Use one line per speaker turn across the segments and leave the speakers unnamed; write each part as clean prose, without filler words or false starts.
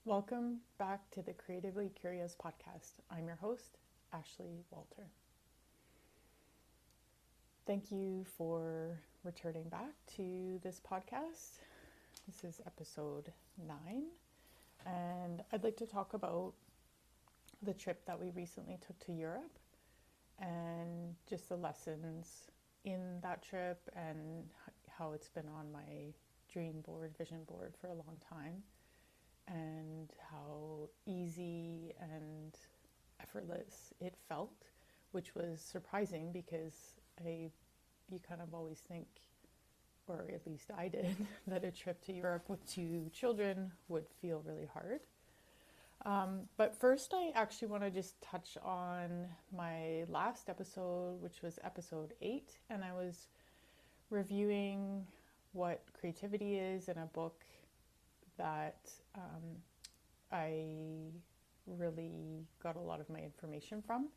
Welcome back to the Creatively Curious podcast. I'm your host, Ashley Walter. Thank you for returning back to this podcast. This is episode 9, and I'd like to talk about the trip that we recently took to Europe and just the lessons in that trip and how it's been on my dream board, vision board for a long time, and how easy and effortless it felt, which was surprising because you kind of always think, or at least I did, that a trip to Europe with 2 children would feel really hard. But first, I actually want to just touch on my last episode, which was episode 8, and I was reviewing what creativity is in a book that I really got a lot of my information from.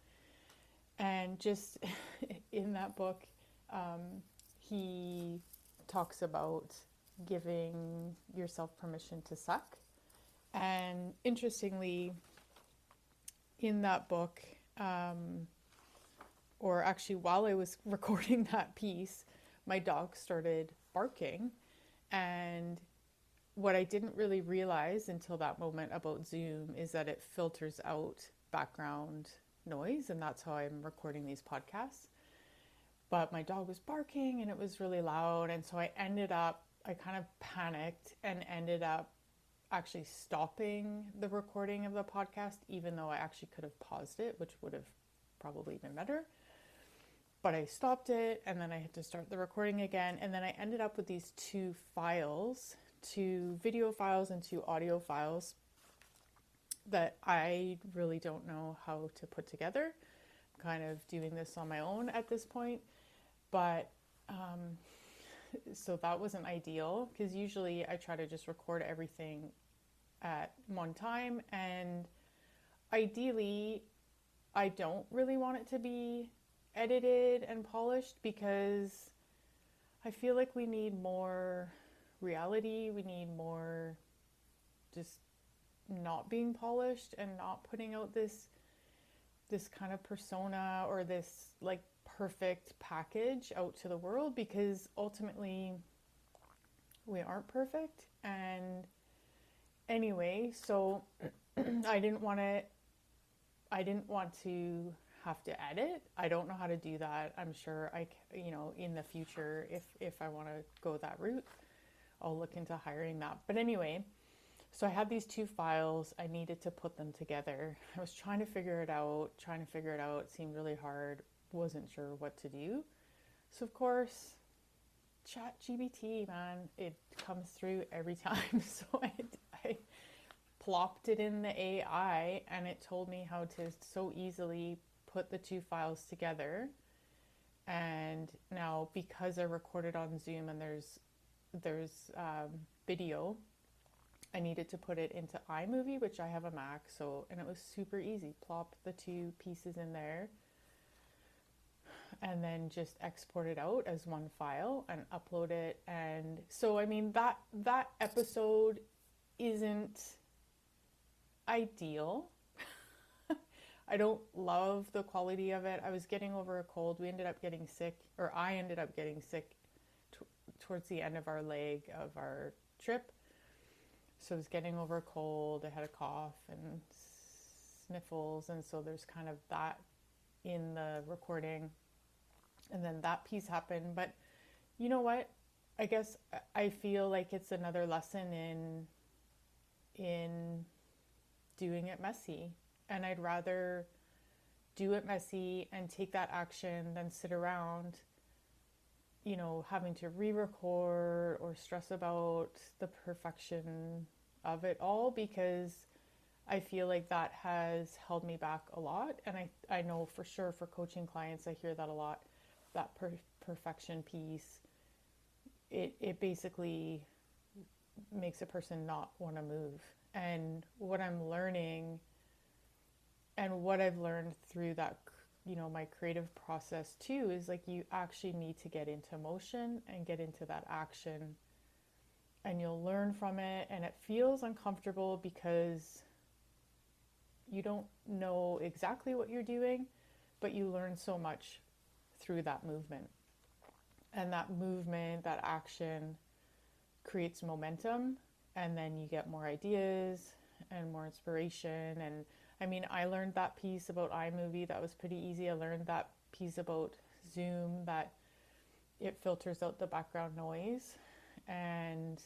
And just in that book, he talks about giving yourself permission to suck. And interestingly, in that book, or actually while I was recording that piece, my dog started barking. And what I didn't really realize until that moment about Zoom is that it filters out background noise, and that's how I'm recording these podcasts. But my dog was barking and it was really loud, and so I kind of panicked and ended up actually stopping the recording of the podcast, even though I actually could have paused it, which would have probably been better. But I stopped it, and then I had to start the recording again, and then I ended up with these 2 files, 2 video files and 2 audio files that I really don't know how to put together. I'm kind of doing this on my own at this point, but so that wasn't ideal, because usually I try to just record everything at one time, and ideally I don't really want it to be edited and polished, because I feel like we need more reality, we need more just not being polished and not putting out this kind of persona or this like perfect package out to the world, because ultimately we aren't perfect. And anyway, so I didn't want to have to edit. I don't know how to do that. I'm sure in the future, if I want to go that route, I'll look into hiring that. But anyway, so I had these 2 files. I needed to put them together. I was trying to figure it out. It seemed really hard. Wasn't sure what to do. So of course, ChatGPT, man, it comes through every time. So I plopped it in the AI, and it told me how to so easily put the 2 files together. And now, because I recorded on Zoom and there's video, I needed to put it into iMovie, which I have a Mac, and it was super easy. Plop the 2 pieces in there and then just export it out as one file and upload it. And so, I mean, that episode isn't ideal. I don't love the quality of it. I was getting over a cold. I ended up getting sick towards the end of our leg of our trip. So I was getting over a cold. I had a cough and sniffles, and so there's kind of that in the recording. And then that piece happened. But you know what? I guess I feel like it's another lesson in doing it messy. And I'd rather do it messy and take that action than sit around, having to re-record or stress about the perfection of it all, because I feel like that has held me back a lot. And I know for sure for coaching clients, I hear that a lot, that perfection piece. It basically makes a person not want to move. And what I'm learning and what I've learned through that, my creative process too, is like you actually need to get into motion and get into that action and you'll learn from it, and it feels uncomfortable because you don't know exactly what you're doing, but you learn so much through that movement. And that movement, that action creates momentum, and then you get more ideas and more inspiration. And I mean, I learned that piece about iMovie, that was pretty easy. I learned that piece about Zoom, that it filters out the background noise. And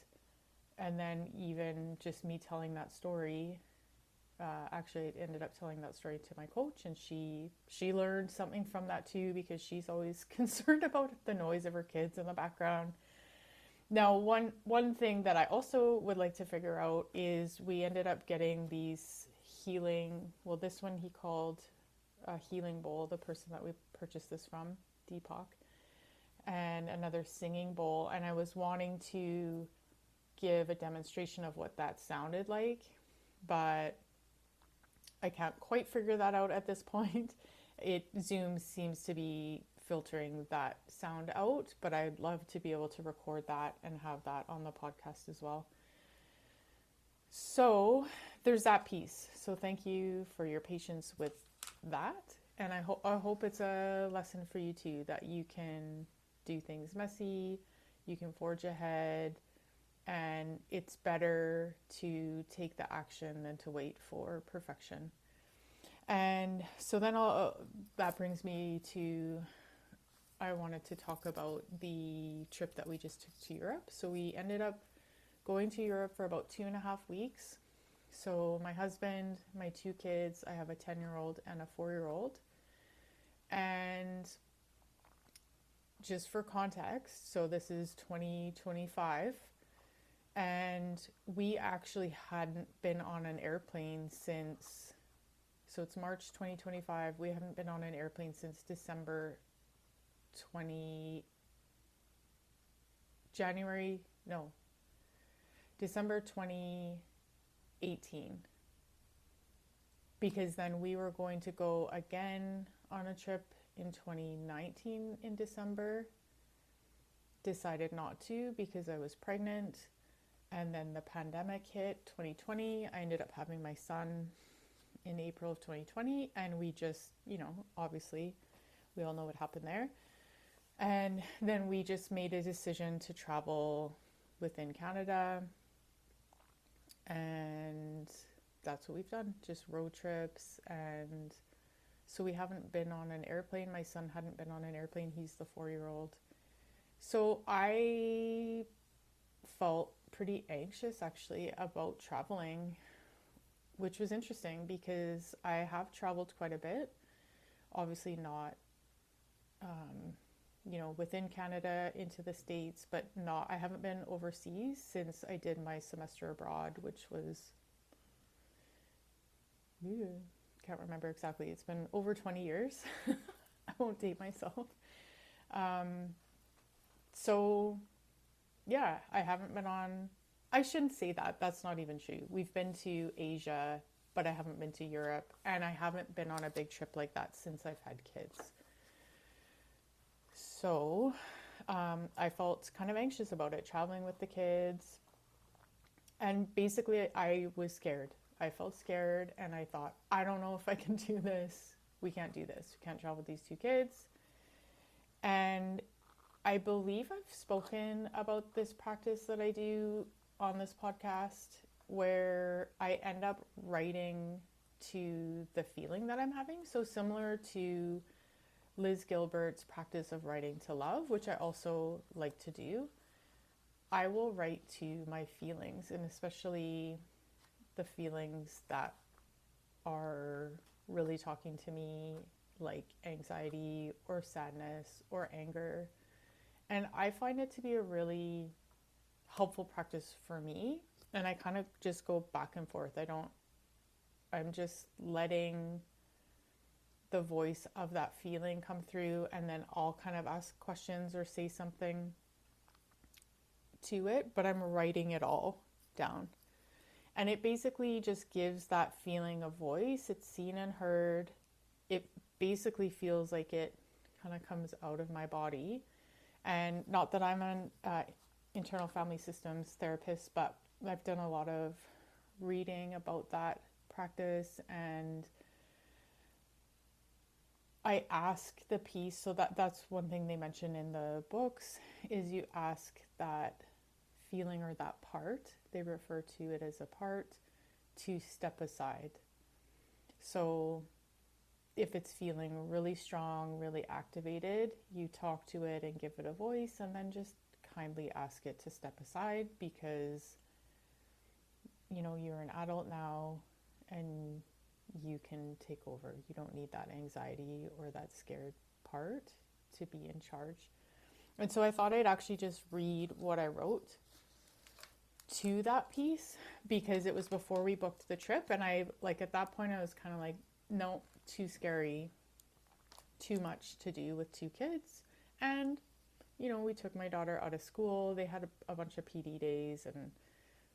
then even just me telling that story, actually I ended up telling that story to my coach, and she learned something from that too, because she's always concerned about the noise of her kids in the background. Now, one thing that I also would like to figure out is we ended up getting these healing, well, this one he called a healing bowl, the person that we purchased this from, Deepak, and another singing bowl. And I was wanting to give a demonstration of what that sounded like, but I can't quite figure that out at this point. Zoom seems to be filtering that sound out, but I'd love to be able to record that and have that on the podcast as well. So there's that piece. So thank you for your patience with that. And I hope it's a lesson for you too, that you can do things messy, you can forge ahead, and it's better to take the action than to wait for perfection. And so then that brings me to, I wanted to talk about the trip that we just took to Europe. So we ended up going to Europe for about 2.5 weeks. So my husband, my 2 kids, I have a 10-year-old and a 4-year-old. And just for context, so this is 2025. And we actually hadn't been on an airplane since, so it's March 2025. We haven't been on an airplane since December 2018. Because then we were going to go again on a trip in 2019 in December. Decided not to because I was pregnant. And then the pandemic hit 2020. I ended up having my son in April of 2020. And we just, obviously, we all know what happened there. And then we just made a decision to travel within Canada. And that's what we've done, just road trips. And so we haven't been on an airplane. My son hadn't been on an airplane. He's the 4-year-old. So I felt pretty anxious actually about traveling, which was interesting because I have traveled quite a bit. Obviously not, within Canada into the States, but I haven't been overseas since I did my semester abroad, which was, can't remember exactly. It's been over 20 years. I won't date myself. So yeah, I haven't been on, I shouldn't say that. That's not even true. We've been to Asia, but I haven't been to Europe, and I haven't been on a big trip like that since I've had kids. So I felt kind of anxious about it, traveling with the kids. And basically I was scared. I felt scared, and I thought, I don't know if I can do this. We can't do this. We can't travel with these 2 kids. And I believe I've spoken about this practice that I do on this podcast, where I end up writing to the feeling that I'm having. So similar to Liz Gilbert's practice of writing to love, which I also like to do. I will write to my feelings, and especially the feelings that are really talking to me, like anxiety or sadness or anger. And I find it to be a really helpful practice for me. And I kind of just go back and forth. I'm just letting the voice of that feeling come through, and then I'll kind of ask questions or say something to it, but I'm writing it all down. And it basically just gives that feeling a voice. It's seen and heard. It basically feels like it kind of comes out of my body. And not that I'm internal family systems therapist, but I've done a lot of reading about that practice, and I ask the piece, so that's one thing they mention in the books, is you ask that feeling or that part, they refer to it as a part, to step aside. So if it's feeling really strong, really activated, you talk to it and give it a voice, and then just kindly ask it to step aside, because you're an adult now and you can take over. You don't need that anxiety or that scared part to be in charge. And so I thought I'd actually just read what I wrote to that piece, because it was before we booked the trip, and at that point I was kind of like, no, too scary, too much to do with 2 kids. And we took my daughter out of school. They had a bunch of PD days, and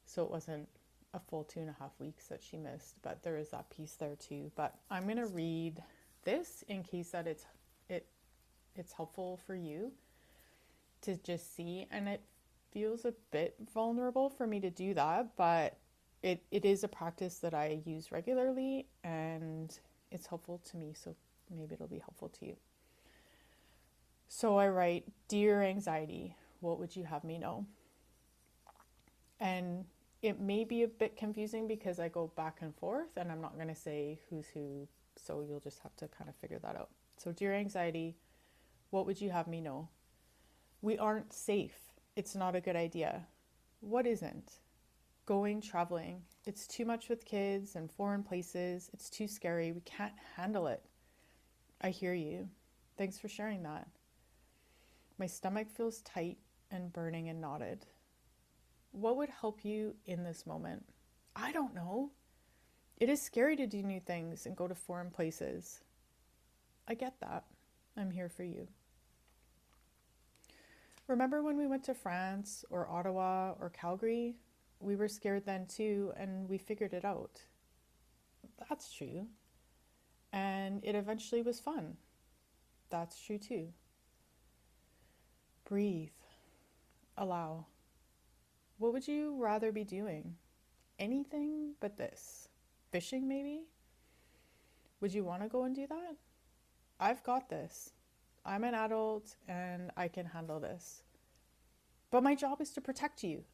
so it wasn't a full 2.5 weeks that she missed, but there is that piece there too. But I'm going to read this in case that it's helpful for you to just see. And it feels a bit vulnerable for me to do that, but it is a practice that I use regularly, and it's helpful to me, so maybe it'll be helpful to you. So I write, "Dear anxiety, what would you have me know?" And it may be a bit confusing because I go back and forth, and I'm not going to say who's who, so you'll just have to kind of figure that out. So, dear anxiety, what would you have me know? We aren't safe. It's not a good idea. What isn't? Going traveling. It's too much with kids and foreign places. It's too scary. We can't handle it. I hear you. Thanks for sharing that. My stomach feels tight and burning and knotted. What would help you in this moment? I don't know. It is scary to do new things and go to foreign places. I get that. I'm here for you. Remember when we went to France or Ottawa or Calgary? We were scared then too, and we figured it out. That's true. And it eventually was fun. That's true too. Breathe. Allow. What would you rather be doing? Anything but this. Fishing, maybe? Would you want to go and do that? I've got this. I'm an adult and I can handle this. But my job is to protect you.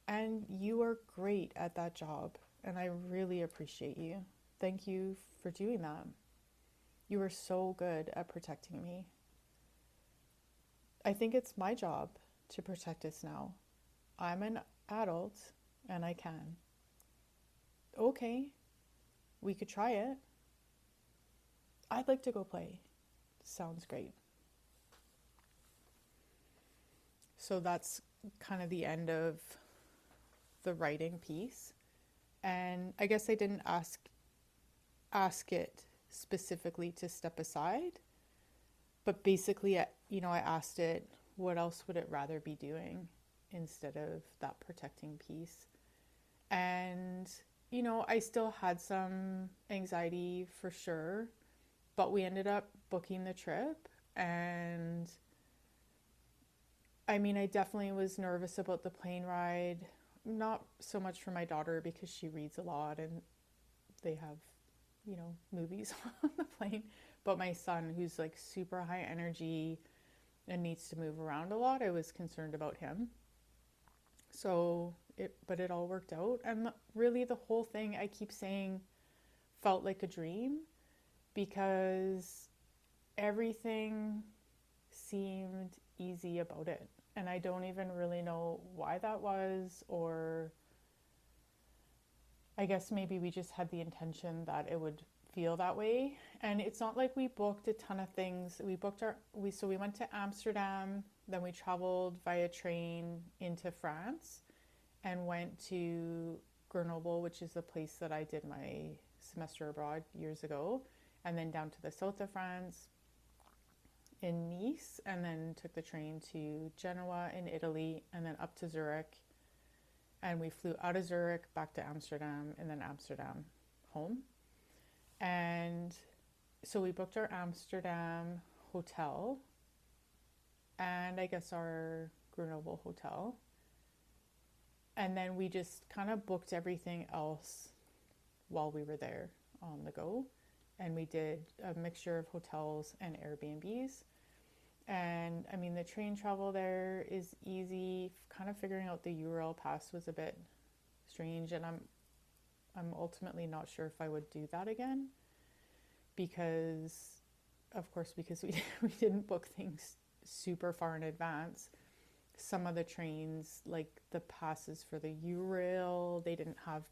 And you are great at that job. And I really appreciate you. Thank you for doing that. You are so good at protecting me. I think it's my job to protect us now. I'm an adult and I can. Okay, we could try it. I'd like to go play. Sounds great. So that's kind of the end of the writing piece. And I guess I didn't ask it specifically to step aside, but basically, I asked it, what else would it rather be doing instead of that protecting piece? And, I still had some anxiety for sure, but we ended up booking the trip. And I definitely was nervous about the plane ride, not so much for my daughter because she reads a lot and they have, movies on the plane, but my son, who's like super high energy and needs to move around a lot, I was concerned about him. But it all worked out. And really the whole thing, I keep saying, felt like a dream because everything seemed easy about it. And I don't even really know why that was, or I guess maybe we just had the intention that it would feel that way. And it's not like we booked a ton of things. We went to Amsterdam, then we traveled via train into France and went to Grenoble, which is the place that I did my semester abroad years ago, and then down to the south of France in Nice, and then took the train to Genoa in Italy, and then up to Zurich. And we flew out of Zurich back to Amsterdam, and then Amsterdam home. And so we booked our Amsterdam hotel, and I guess our Grenoble hotel. And then we just kind of booked everything else while we were there on the go. And we did a mixture of hotels and Airbnbs. And I mean, the train travel there is easy. Kind of figuring out the Ural Pass was a bit strange, and I'm ultimately not sure if I would do that again, because we didn't book things super far in advance. Some of the trains, like the passes for the Ural, they didn't have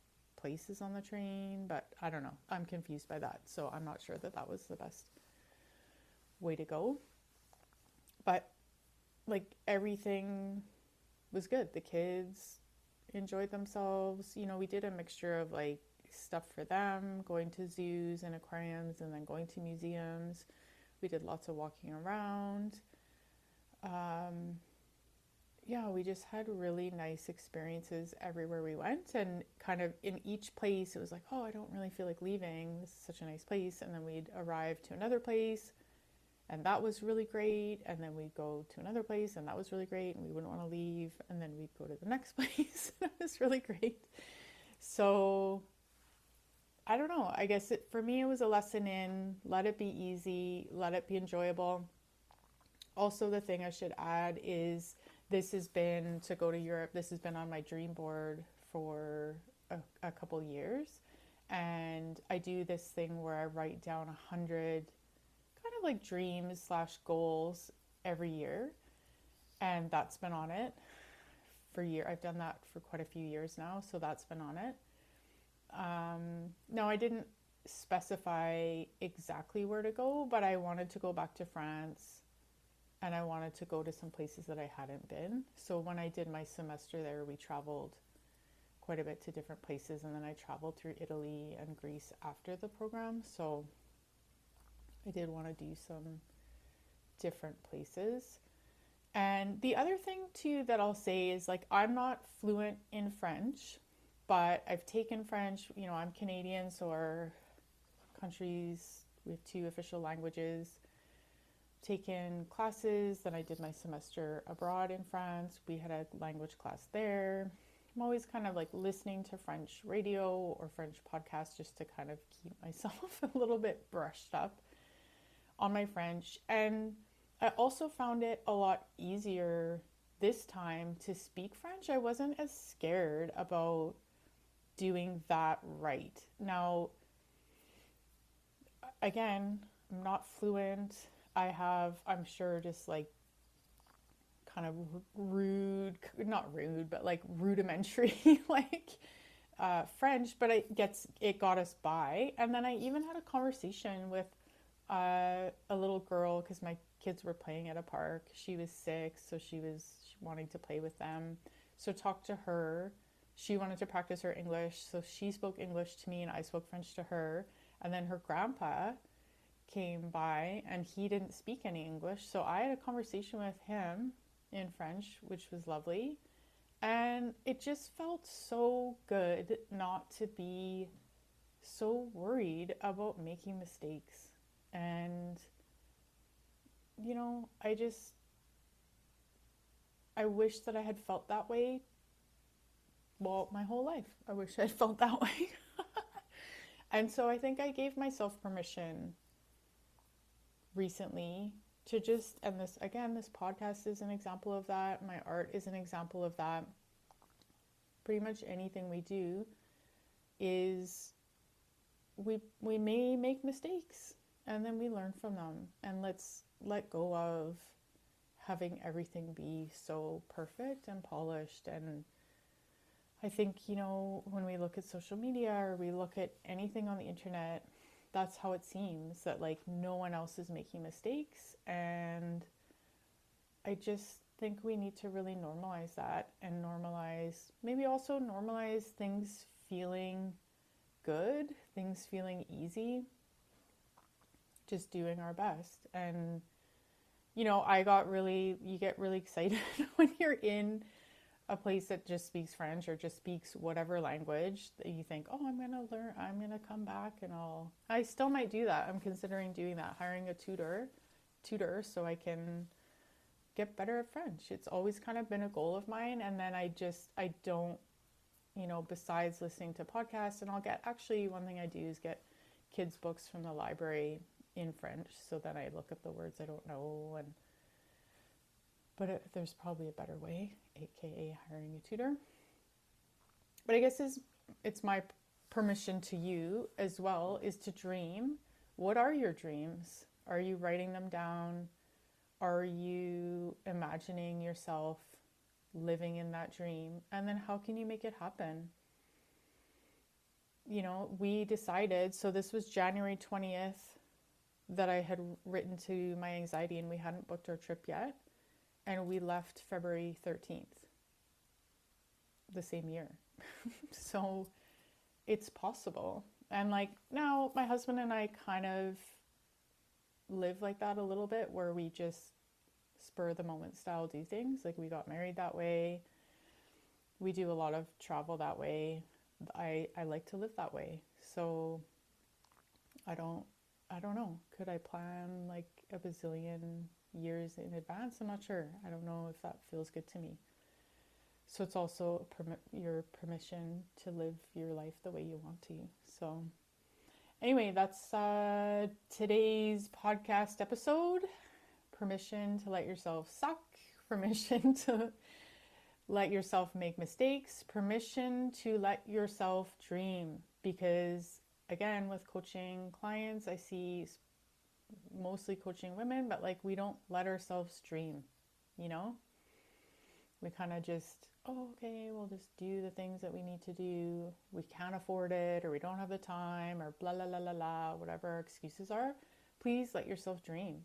places on the train, but I don't know. I'm confused by that, so I'm not sure that was the best way to go. But like everything was good. The kids enjoyed themselves. You know, we did a mixture of like stuff for them, going to zoos and aquariums, and then going to museums. We did lots of walking around. Yeah, we just had really nice experiences everywhere we went, and kind of in each place it was like, oh, I don't really feel like leaving, this is such a nice place. And then we'd arrive to another place and that was really great, and then we'd go to another place and that was really great, and we wouldn't want to leave, and then we'd go to the next place and that was really great. So I don't know, I guess for me it was a lesson in let it be easy, let it be enjoyable. Also, the thing I should add is this has been, to go to Europe, this has been on my dream board for a couple years. And I do this thing where I write down 100 kind of like dreams / goals every year. And that's been on it for years. I've done that for quite a few years now, so that's been on it. No, I didn't specify exactly where to go, but I wanted to go back to France. And I wanted to go to some places that I hadn't been. So when I did my semester there, we traveled quite a bit to different places. And then I traveled through Italy and Greece after the program. So I did want to do some different places. And the other thing too that I'll say is, like, I'm not fluent in French, but I've taken French. You know, I'm Canadian, so our countries, we have 2 official languages. Taken classes, then I did my semester abroad in France. We had a language class there. I'm always kind of like listening to French radio or French podcasts just to kind of keep myself a little bit brushed up on my French. And I also found it a lot easier this time to speak French. I wasn't as scared about doing that right. Now, again, I'm not fluent. I have, I'm sure, just like kind of not rude, but like rudimentary, like French, but it got us by. And then I even had a conversation with a little girl, because my kids were playing at a park. She was 6, so she wanting to play with them. So talked to her. She wanted to practice her English, so she spoke English to me and I spoke French to her. And then her grandpa came by and he didn't speak any English, so I had a conversation with him in French, which was lovely. And it just felt so good not to be so worried about making mistakes. And you know, I wish that I had felt that way, well, my whole life. I wish I'd felt that way. And so I think I gave myself permission recently to just, and this podcast is an example of that, my art is an example of that, pretty much anything we do is we may make mistakes and then we learn from them, and let's let go of having everything be so perfect and polished. And I think, you know, when we look at social media or we look at anything on the internet, that's how it seems, that like no one else is making mistakes. And I just think we need to really normalize that, and maybe also normalize things feeling good, things feeling easy, just doing our best. And you know, you get really excited when you're in a place that just speaks French or just speaks whatever language, that you think, oh, I'm going to learn, I'm going to come back, and I still might do that. I'm considering doing that, hiring a tutor so I can get better at French. It's always kind of been a goal of mine. And then I don't, besides listening to podcasts, and actually one thing I do is get kids' books from the library in French. So then I look up the words I don't know. But there's probably a better way, aka hiring a tutor. But I guess it's my permission to you as well is to dream. What are your dreams? Are you writing them down? Are you imagining yourself living in that dream? And then how can you make it happen? We decided, so this was January 20th that I had written to my anxiety, and we hadn't booked our trip yet. And we left February 13th, the same year. So it's possible. And now my husband and I kind of live like that a little bit, where we just spur the moment style do things. We got married that way. We do a lot of travel that way. I like to live that way. So I don't know. Could I plan a bazillion years in advance? I'm not sure. I don't know if that feels good to me. So it's also your permission to live your life the way you want to. So anyway, that's today's podcast episode. Permission to let yourself suck. Permission to let yourself make mistakes. Permission to let yourself dream. Because again, with coaching clients, I see mostly coaching women, but we don't let ourselves dream, We kind of just, okay, we'll just do the things that we need to do. We can't afford it, or we don't have the time, or blah, blah, blah, blah, blah, whatever our excuses are. Please let yourself dream.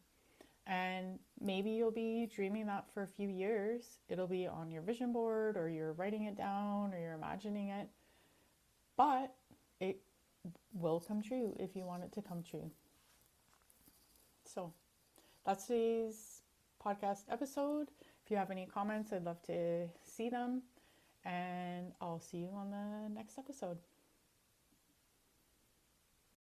And maybe you'll be dreaming that for a few years. It'll be on your vision board, or you're writing it down, or you're imagining it. But it will come true if you want it to come true. So that's today's podcast episode. If you have any comments, I'd love to see them. And I'll see you on the next episode.